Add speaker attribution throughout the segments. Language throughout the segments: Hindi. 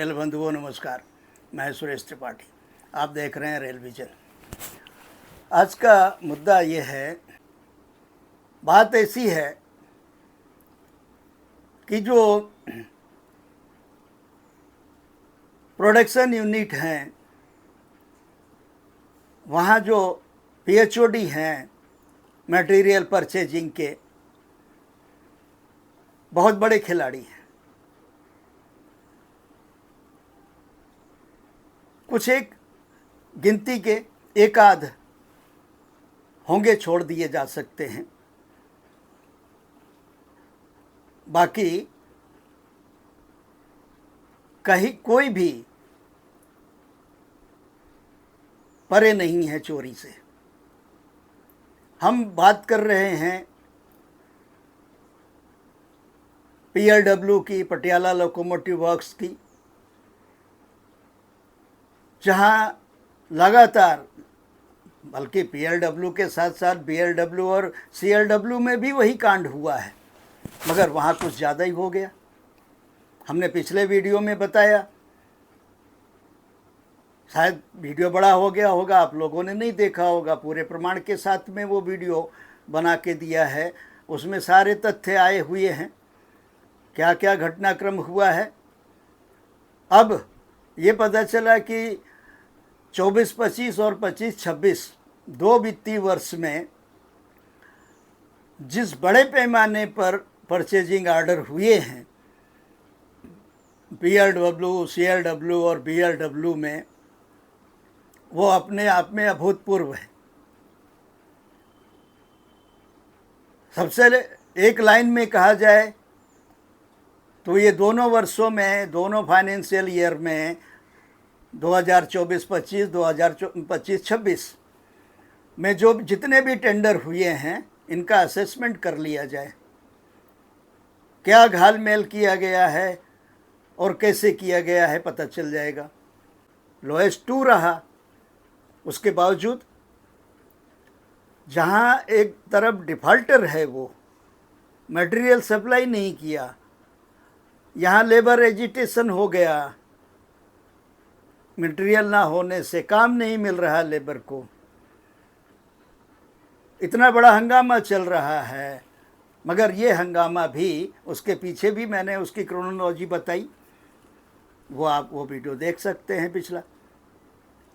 Speaker 1: रेल बंधुओं नमस्कार। मैं सुरेश त्रिपाठी, आप देख रहे हैं रेल विजन। आज का मुद्दा ये है, बात ऐसी है कि जो प्रोडक्शन यूनिट हैं, वहाँ जो पीएचओडी हैं मटेरियल परचेजिंग के, बहुत बड़े खिलाड़ी हैं। कुछ एक गिनती के एक आध होंगे छोड़ दिए जा सकते हैं, बाकी कहीं कोई भी परे नहीं है चोरी से। हम बात कर रहे हैं पीएलडब्ल्यू की, पटियाला लोकोमोटिव वर्क्स की, जहाँ लगातार, बल्कि पीएलडब्ल्यू के साथ साथ बीएलडब्ल्यू और सीएलडब्ल्यू में भी वही कांड हुआ है, मगर वहाँ कुछ ज़्यादा ही हो गया। हमने पिछले वीडियो में बताया, शायद वीडियो बड़ा हो गया होगा, आप लोगों ने नहीं देखा होगा। पूरे प्रमाण के साथ में वो वीडियो बना के दिया है, उसमें सारे तथ्य आए हुए हैं, क्या क्या घटनाक्रम हुआ है। अब ये पता चला कि 24-25 और 25-26 दो वित्तीय वर्ष में जिस बड़े पैमाने पर परचेजिंग ऑर्डर हुए हैं पीएलडब्ल्यू, सीएलडब्ल्यू और बीएलडब्ल्यू में, वो अपने आप में अभूतपूर्व है। सबसे एक लाइन में कहा जाए तो ये दोनों वर्षों में, दोनों फाइनेंशियल ईयर में 2024-25, 2025-26 में जो जितने भी टेंडर हुए हैं, इनका असेसमेंट कर लिया जाए, क्या घालमेल किया गया है और कैसे किया गया है, पता चल जाएगा। लोएस्ट 2 रहा, उसके बावजूद जहाँ एक तरफ डिफ़ॉल्टर है, वो मटेरियल सप्लाई नहीं किया, यहाँ लेबर एजिटेशन हो गया, मटेरियल ना होने से काम नहीं मिल रहा लेबर को, इतना बड़ा हंगामा चल रहा है। मगर ये हंगामा भी, उसके पीछे भी मैंने उसकी क्रोनोलॉजी बताई, वो आप वो वीडियो देख सकते हैं पिछला,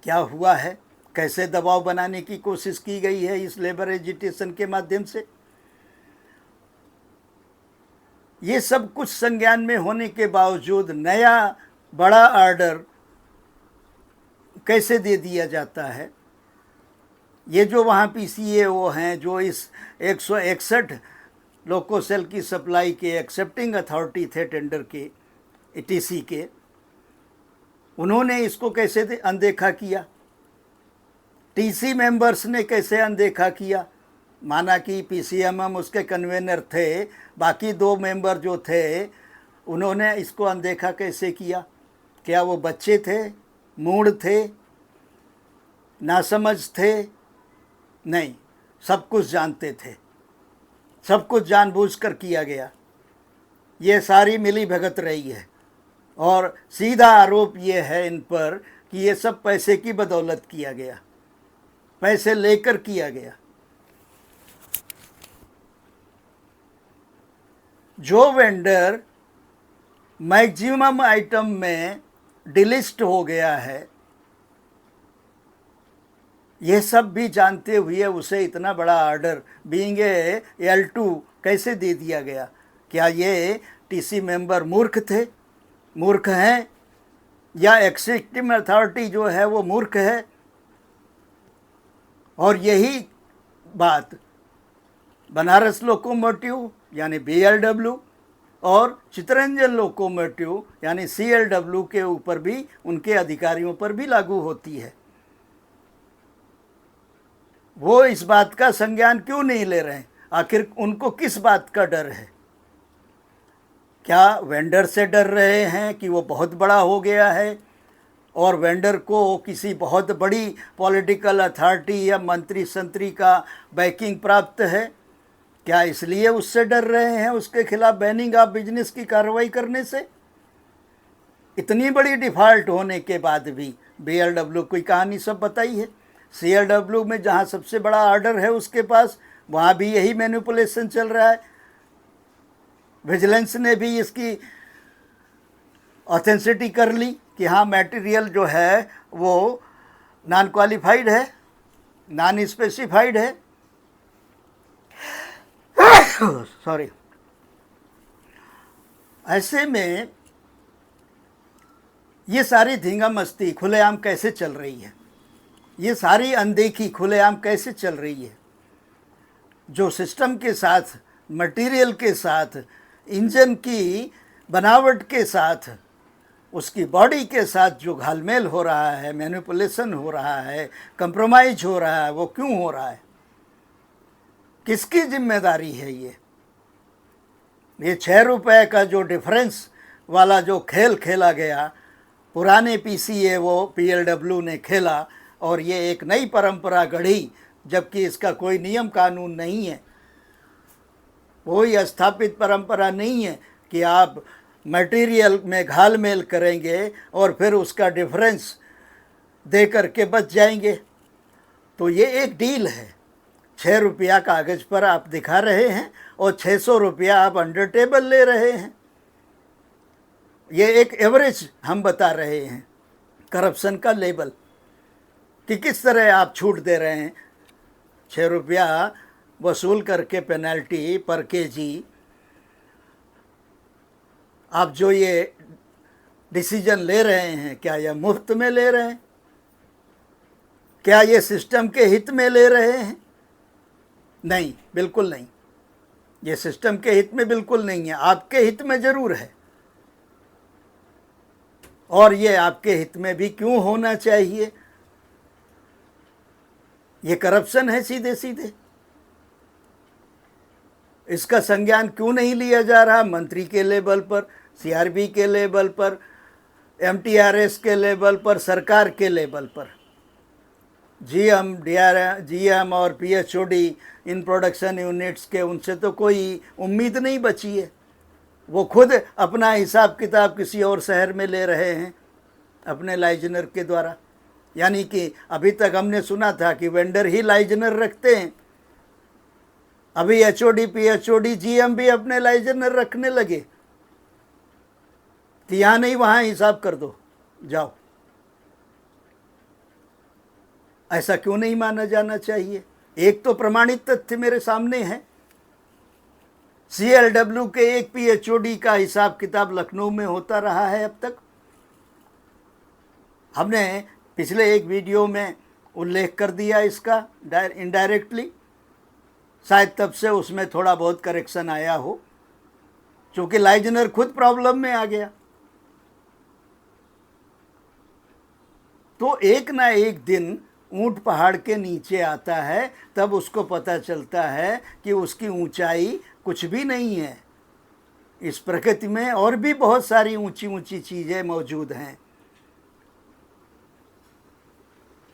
Speaker 1: क्या हुआ है, कैसे दबाव बनाने की कोशिश की गई है इस लेबर एजिटेशन के माध्यम से। ये सब कुछ संज्ञान में होने के बावजूद नया बड़ा ऑर्डर कैसे दे दिया जाता है। ये जो वहाँ पीसीएओ हैं, जो इस 161 लोको सेल की सप्लाई के एक्सेप्टिंग अथॉरिटी थे टेंडर के, ईटीसी के, उन्होंने इसको कैसे अनदेखा किया। टीसी मेंबर्स ने कैसे अनदेखा किया। माना कि पीसीएमएम उसके कन्वेनर थे, बाकी 2 मेंबर जो थे उन्होंने इसको अनदेखा कैसे किया। क्या वो बच्चे थे, मूढ़ थे, नासमझ थे? नहीं, सब कुछ जानते थे, सब कुछ जानबूझकर किया गया। ये सारी मिली भगत रही है और सीधा आरोप ये है इन पर कि ये सब पैसे की बदौलत किया गया, पैसे लेकर किया गया। जो वेंडर मैक्सिमम आइटम में डिलिस्ट हो गया है, ये सब भी जानते हुए उसे इतना बड़ा ऑर्डर बीइंग L2 कैसे दे दिया गया। क्या ये टीसी मेंबर मूर्ख थे, मूर्ख हैं, या एक्सेप्टिंग अथॉरिटी जो है वो मूर्ख है? और यही बात बनारस लोकोमोटिव यानी बीएलडब्ल्यू और चितरंजन लोकोमोटिव यानी सीएलडब्ल्यू के ऊपर भी, उनके अधिकारियों पर भी लागू होती है। वो इस बात का संज्ञान क्यों नहीं ले रहे हैं? आखिर उनको किस बात का डर है? क्या वेंडर से डर रहे हैं कि वो बहुत बड़ा हो गया है और वेंडर को किसी बहुत बड़ी पॉलिटिकल अथॉरिटी या मंत्री संतरी का बैकिंग प्राप्त है? क्या इसलिए उससे डर रहे हैं उसके खिलाफ बैनिंग ऑफ बिजनेस की कार्रवाई करने से? इतनी बड़ी डिफ़ॉल्ट होने के बाद भी BLW की कहानी सब बताई है। CLW में जहाँ सबसे बड़ा ऑर्डर है उसके पास, वहाँ भी यही मैनिपुलेशन चल रहा है। विजिलेंस ने भी इसकी ऑथेंसिटी कर ली कि हाँ मटेरियल जो है वो नॉन क्वालिफाइड है, नॉन स्पेसिफाइड है। सॉरी। ऐसे में ये सारी धींगा मस्ती खुलेआम कैसे चल रही है, ये सारी अनदेखी खुलेआम कैसे चल रही है। जो सिस्टम के साथ, मटेरियल के साथ, इंजन की बनावट के साथ, उसकी बॉडी के साथ जो घालमेल हो रहा है, मैनिपुलेशन हो रहा है, कंप्रोमाइज हो रहा है, वो क्यों हो रहा है, किसकी जिम्मेदारी है ये 6 रुपए का जो डिफरेंस वाला जो खेल खेला गया, पुराने PCA वो PLW ने खेला और ये एक नई परंपरा गढ़ी, जबकि इसका कोई नियम कानून नहीं है, कोई स्थापित परंपरा नहीं है कि आप मटेरियल में घालमेल करेंगे और फिर उसका डिफरेंस दे करके बच जाएंगे। तो ये एक डील है। 6 रुपया कागज़ पर आप दिखा रहे हैं और 600 रुपया आप अंडर टेबल ले रहे हैं। ये एक एवरेज हम बता रहे हैं करप्शन का लेवल कि किस तरह आप छूट दे रहे हैं। 6 रुपया वसूल करके पेनल्टी पर केजी आप जो ये डिसीजन ले रहे हैं, क्या यह मुफ्त में ले रहे हैं? क्या ये सिस्टम के हित में ले रहे हैं? नहीं, बिल्कुल नहीं। ये सिस्टम के हित में बिल्कुल नहीं है। आपके हित में ज़रूर है, और ये आपके हित में भी क्यों होना चाहिए? ये करप्शन है सीधे सीधे। इसका संज्ञान क्यों नहीं लिया जा रहा मंत्री के लेवल पर, CRB के लेवल पर, MTRS के लेवल पर, सरकार के लेवल पर? GM और PHOD इन प्रोडक्शन यूनिट्स के, उनसे तो कोई उम्मीद नहीं बची है। वो खुद अपना हिसाब किताब किसी और शहर में ले रहे हैं अपने लाइजनर के द्वारा। यानी कि अभी तक हमने सुना था कि वेंडर ही लाइजनर रखते हैं, अभी HOD PHOD GM भी अपने लाइजनर रखने लगे कि यहाँ नहीं वहाँ हिसाब कर दो, जाओ। ऐसा क्यों नहीं माना जाना चाहिए? एक तो प्रमाणित तथ्य मेरे सामने है, CLW के एक PHOD का हिसाब किताब लखनऊ में होता रहा है अब तक। हमने पिछले एक वीडियो में उल्लेख कर दिया इसका इनडायरेक्टली, शायद तब से उसमें थोड़ा बहुत करेक्शन आया हो, क्योंकि लाइजनर खुद प्रॉब्लम में आ गया। तो एक ना एक दिन ऊंट पहाड़ के नीचे आता है, तब उसको पता चलता है कि उसकी ऊंचाई कुछ भी नहीं है। इस प्रकृति में और भी बहुत सारी ऊंची ऊंची चीज़ें मौजूद हैं।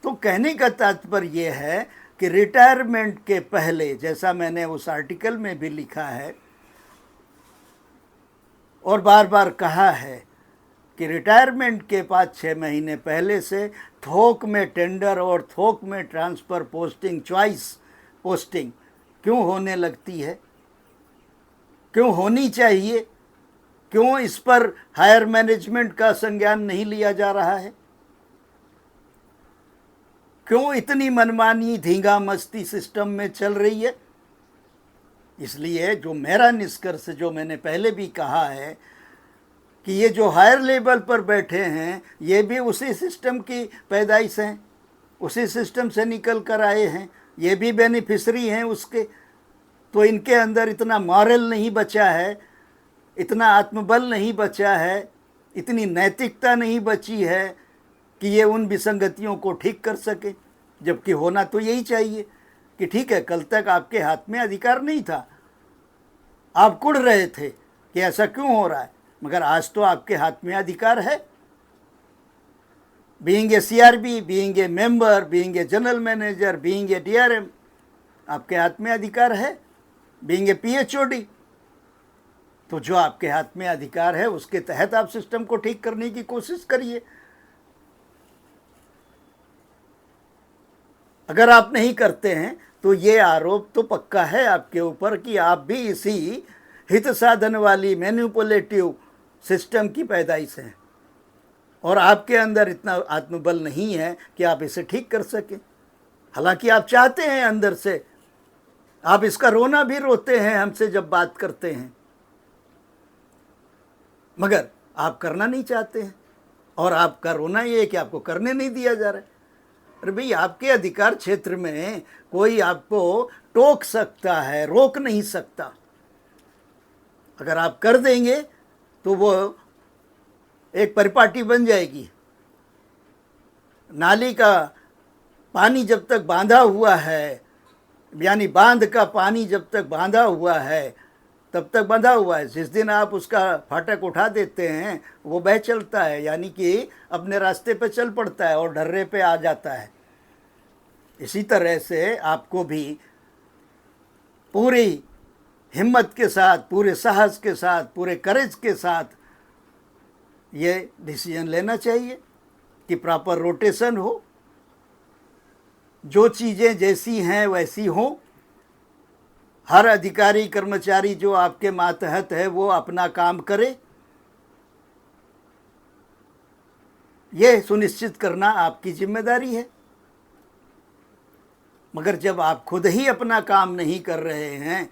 Speaker 1: तो कहने का तात्पर्य यह है कि रिटायरमेंट के पहले, जैसा मैंने उस आर्टिकल में भी लिखा है और बार बार कहा है, कि रिटायरमेंट के 5-6 महीने पहले से थोक में टेंडर और थोक में ट्रांसफ़र पोस्टिंग, चॉइस पोस्टिंग क्यों होने लगती है? क्यों होनी चाहिए? क्यों इस पर हायर मैनेजमेंट का संज्ञान नहीं लिया जा रहा है? क्यों इतनी मनमानी धींगा मस्ती सिस्टम में चल रही है? इसलिए जो मेरा निष्कर्ष, जो मैंने पहले भी कहा है, कि ये जो हायर लेवल पर बैठे हैं ये भी उसी सिस्टम की पैदाइश हैं, उसी सिस्टम से निकल कर आए हैं, ये भी बेनिफिशरी हैं उसके। तो इनके अंदर इतना मॉरल नहीं बचा है, इतना आत्मबल नहीं बचा है, इतनी नैतिकता नहीं बची है कि ये उन विसंगतियों को ठीक कर सके। जबकि होना तो यही चाहिए कि ठीक है, कल तक आपके हाथ में अधिकार नहीं था, आप कुढ़ रहे थे कि ऐसा क्यों हो रहा है, मगर आज तो आपके हाथ में अधिकार है। Being a CRB, being a member, being a general manager, being a DRM, आपके हाथ में अधिकार है, बीइंग ए PHOD। तो जो आपके हाथ में अधिकार है उसके तहत आप सिस्टम को ठीक करने की कोशिश करिए। अगर आप नहीं करते हैं तो ये आरोप तो पक्का है आपके ऊपर कि आप भी इसी हित साधन वाली मैनिपुलेटिव सिस्टम की पैदाइश हैं और आपके अंदर इतना आत्मबल नहीं है कि आप इसे ठीक कर सकें। हालांकि आप चाहते हैं अंदर से, आप इसका रोना भी रोते हैं हमसे जब बात करते हैं, मगर आप करना नहीं चाहते हैं और आपका रोना ये है कि आपको करने नहीं दिया जा रहा है। अरे भाई, आपके अधिकार क्षेत्र में कोई आपको टोक सकता है, रोक नहीं सकता। अगर आप कर देंगे तो वो एक परिपाटी बन जाएगी। नाली का पानी जब तक बांधा हुआ है, यानी बांध का पानी जब तक बांधा हुआ है तब तक बंधा हुआ है। जिस दिन आप उसका फाटक उठा देते हैं वो बह चलता है, यानी कि अपने रास्ते पे चल पड़ता है और ढर्रे पे आ जाता है। इसी तरह से आपको भी पूरी हिम्मत के साथ, पूरे साहस के साथ, पूरे करेज के साथ ये डिसीजन लेना चाहिए कि प्रॉपर रोटेशन हो, जो चीज़ें जैसी हैं वैसी हों, हर अधिकारी कर्मचारी जो आपके मातहत है वो अपना काम करे, ये सुनिश्चित करना आपकी जिम्मेदारी है। मगर जब आप खुद ही अपना काम नहीं कर रहे हैं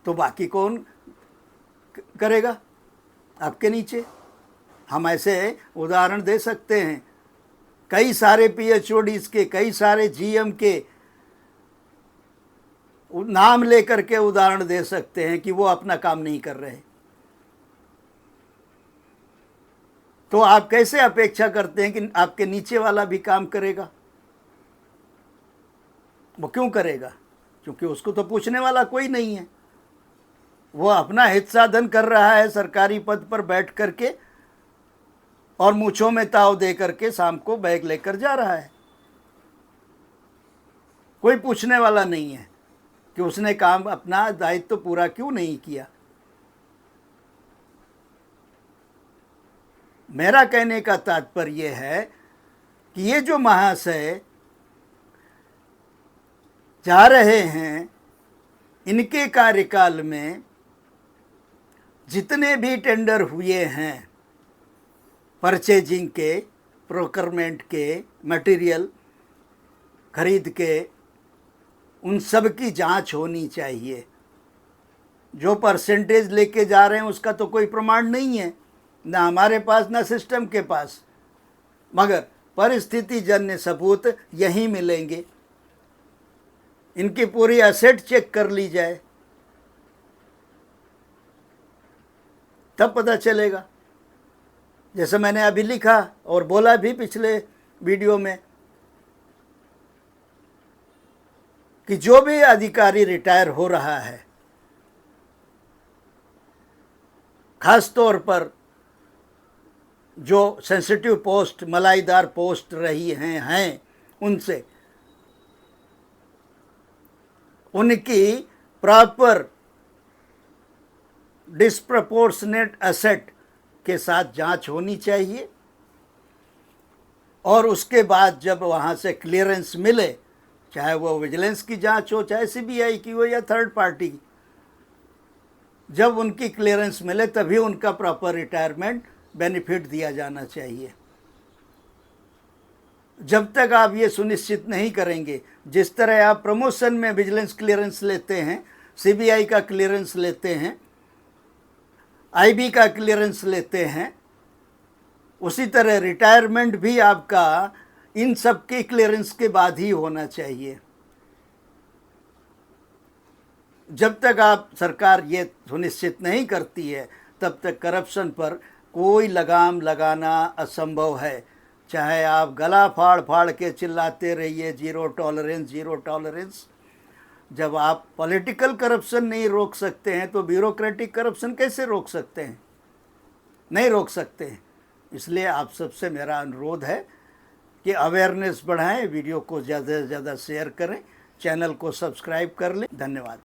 Speaker 1: तो बाकी कौन करेगा आपके नीचे? हम ऐसे उदाहरण दे सकते हैं, कई सारे PHODs के, कई सारे GM के नाम लेकर के उदाहरण दे सकते हैं कि वो अपना काम नहीं कर रहे। तो आप कैसे अपेक्षा करते हैं कि आपके नीचे वाला भी काम करेगा? वो क्यों करेगा? क्योंकि उसको तो पूछने वाला कोई नहीं है। वो अपना हित साधन कर रहा है सरकारी पद पर बैठ करके और मूंछों में ताव दे करके शाम को बैग लेकर जा रहा है। कोई पूछने वाला नहीं है कि उसने काम, अपना दायित्व पूरा क्यों नहीं किया। मेरा कहने का तात्पर्य है कि ये जो महाशय जा रहे हैं, इनके कार्यकाल में जितने भी टेंडर हुए हैं परचेजिंग के, प्रोक्योरमेंट के, मटेरियल खरीद के, उन सब की जांच होनी चाहिए। जो परसेंटेज लेके जा रहे हैं उसका तो कोई प्रमाण नहीं है, ना हमारे पास ना सिस्टम के पास, मगर परिस्थिति जन्य सबूत यहीं मिलेंगे। इनकी पूरी एसेट चेक कर ली जाए, तब पता चलेगा। जैसे मैंने अभी लिखा और बोला भी पिछले वीडियो में कि जो भी अधिकारी रिटायर हो रहा है, खास तौर पर जो सेंसिटिव पोस्ट, मलाईदार पोस्ट रही हैं उनसे, उनकी प्रॉपर डिस्प्रपोर्शनेट एसेट के साथ जांच होनी चाहिए और उसके बाद जब वहाँ से क्लियरेंस मिले, चाहे वो विजिलेंस की जांच हो, चाहे CBI की हो या थर्ड पार्टी की, जब उनकी क्लियरेंस मिले तभी उनका प्रॉपर रिटायरमेंट बेनिफिट दिया जाना चाहिए। जब तक आप ये सुनिश्चित नहीं करेंगे, जिस तरह आप प्रमोशन में विजिलेंस क्लियरेंस लेते हैं, CBI का क्लियरेंस लेते हैं, IB का क्लियरेंस लेते हैं, उसी तरह रिटायरमेंट भी आपका इन सब के क्लियरेंस के बाद ही होना चाहिए। जब तक आप, सरकार ये सुनिश्चित नहीं करती है, तब तक करप्शन पर कोई लगाम लगाना असंभव है। चाहे आप गला फाड़ फाड़ के चिल्लाते रहिए जीरो टॉलरेंस, जीरो टॉलरेंस। जब आप पॉलिटिकल करप्शन नहीं रोक सकते हैं तो ब्यूरोक्रेटिक करप्शन कैसे रोक सकते हैं? नहीं रोक सकते हैं। इसलिए आप सबसे मेरा अनुरोध है कि अवेयरनेस बढ़ाएं, वीडियो को ज़्यादा से ज़्यादा शेयर करें, चैनल को सब्सक्राइब कर लें। धन्यवाद।